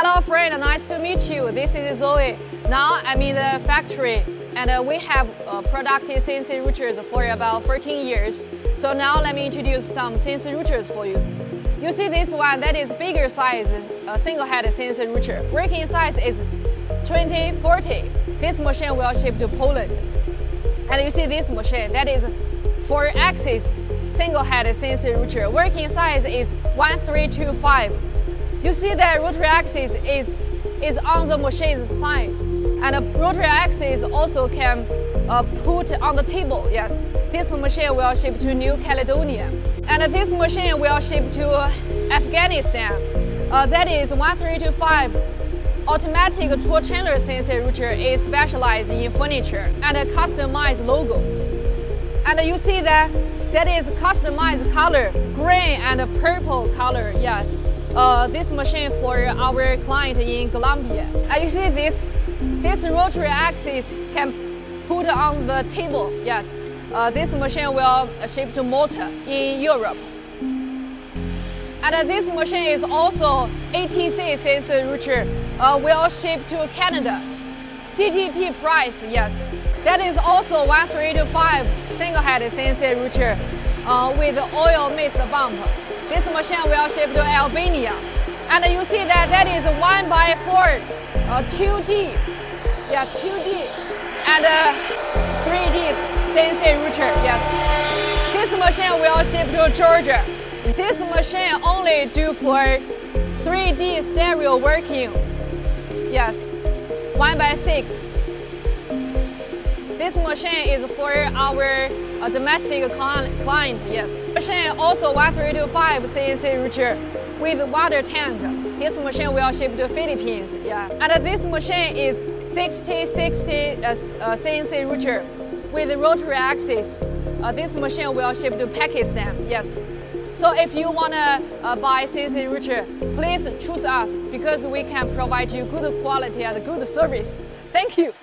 Hello friend, nice to meet you. This is Zoe. Now I'm in the factory and we have produced CNC routers for about 14 years. So now let me introduce some CNC routers for you. You see this one, that is bigger size, single head CNC router. Working size is 2040. This machine will ship to Poland. And you see this machine, that is 4-axis single head CNC router. Working size is 1325. You see that rotary axis is on the machine's side, and the rotary axis also can put on the table. Yes, this machine will ship to New Caledonia, and this machine will ship to Afghanistan. That is 1325 automatic tool channel CNC router is specialized in furniture and a customized logo. And you see that is customized color, green and purple color. Yes. This machine for our client in Colombia. And you see this rotary axis can put on the table. Yes, this machine will ship to Malta in Europe. And this machine is also ATC CNC router, will ship to Canada. DTP price, yes. That is also 1325 single head CNC router with oil mist bump. This machine will ship to Albania. And you see that is 1x4 2D. Yes, 2D. And 3D CNC router, yes. This machine will ship to Georgia. This machine only do for 3D stereo working. Yes, 1x6. This machine is for our domestic client, yes. Machine also 1325 CNC router with water tank. This machine will ship to Philippines, yeah. And this machine is 6060 CNC router with rotary axis. This machine will ship to Pakistan, yes. So if you wanna buy CNC router, please choose us because we can provide you good quality and good service. Thank you.